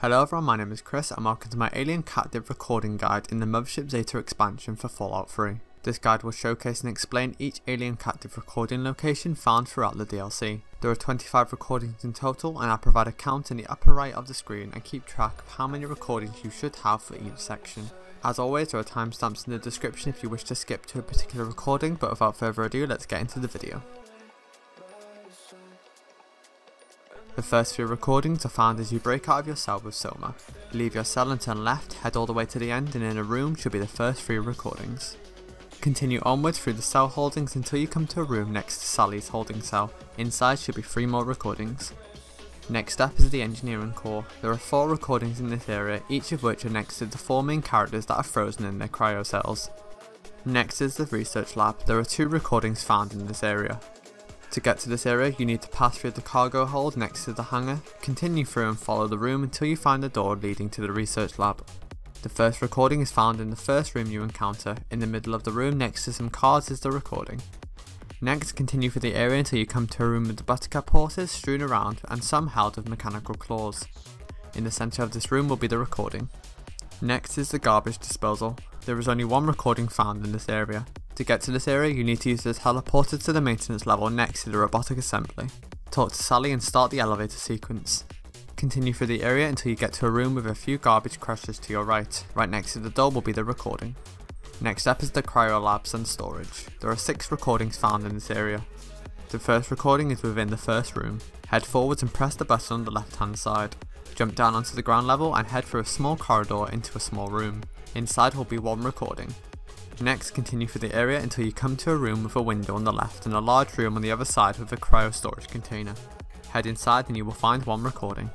Hello everyone, my name is Chris and welcome to my Alien Captive recording guide in the Mothership Zeta expansion for Fallout 3. This guide will showcase and explain each Alien Captive recording location found throughout the DLC. There are 25 recordings in total, and I provide a count in the upper right of the screen and keep track of how many recordings you should have for each section. As always, there are timestamps in the description if you wish to skip to a particular recording, but without further ado, let's get into the video. The first few recordings are found as you break out of your cell with Soma. Leave your cell and turn left, head all the way to the end, and in a room should be the first 3 recordings. Continue onwards through the cell holdings until you come to a room next to Sally's holding cell. Inside should be 3 more recordings. Next up is the engineering core. There are 4 recordings in this area, each of which are next to the 4 main characters that are frozen in their cryo cells. Next is the research lab. There are 2 recordings found in this area. To get to this area, you need to pass through the cargo hold next to the hangar, continue through and follow the room until you find the door leading to the research lab. The first recording is found in the first room you encounter. In the middle of the room next to some cards is the recording. Next, continue through the area until you come to a room with the buttercup horses strewn around and some held with mechanical claws. In the centre of this room will be the recording. Next is the garbage disposal. There is only 1 recording found in this area. To get to this area, you need to use the teleporter to the maintenance level next to the robotic assembly. Talk to Sally and start the elevator sequence. Continue through the area until you get to a room with a few garbage crushers to your right. Right next to the door will be the recording. Next up is the cryo labs and storage. There are 6 recordings found in this area. The first recording is within the first room. Head forwards and press the button on the left hand side. Jump down onto the ground level and head through a small corridor into a small room. Inside will be 1 recording. Next, continue through the area until you come to a room with a window on the left and a large room on the other side with a cryo storage container. Head inside and you will find 1 recording.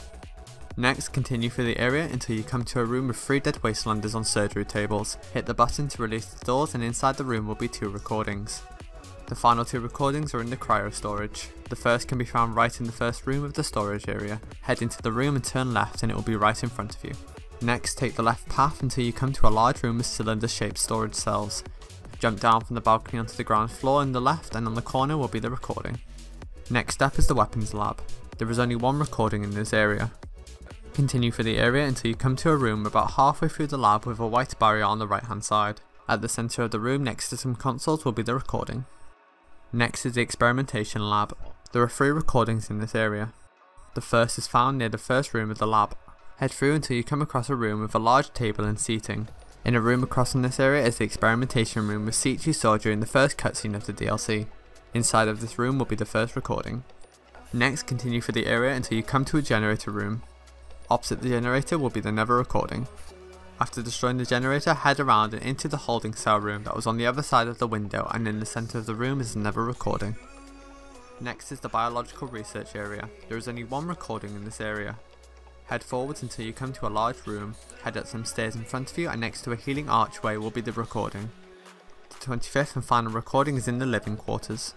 Next, continue through the area until you come to a room with 3 dead wastelanders on surgery tables. Hit the button to release the doors and inside the room will be 2 recordings. The final 2 recordings are in the cryo storage. The first can be found right in the first room of the storage area. Head into the room and turn left and it will be right in front of you. Next, take the left path until you come to a large room with cylinder-shaped storage cells. Jump down from the balcony onto the ground floor on the left, and on the corner will be the recording. Next up is the weapons lab. There is only 1 recording in this area. Continue through the area until you come to a room about halfway through the lab with a white barrier on the right hand side. At the centre of the room next to some consoles will be the recording. Next is the experimentation lab. There are 3 recordings in this area. The first is found near the first room of the lab. Head through until you come across a room with a large table and seating. In a room across from this area is the experimentation room with seats you saw during the first cutscene of the DLC. Inside of this room will be the first recording. Next, continue through the area until you come to a generator room. Opposite the generator will be the nether recording. After destroying the generator, head around and into the holding cell room that was on the other side of the window, and in the centre of the room is the nether recording. Next is the biological research area. There is only 1 recording in this area. Head forwards until you come to a large room, head up some stairs in front of you and next to a healing archway will be the recording. The 25th and final recording is in the living quarters.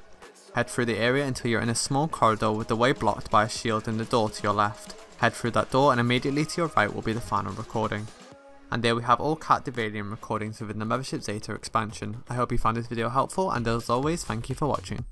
Head through the area until you're in a small corridor with the way blocked by a shield and the door to your left. Head through that door and immediately to your right will be the final recording. And there we have all captive alien recordings within the Mothership Zeta expansion. I hope you found this video helpful, and as always, thank you for watching.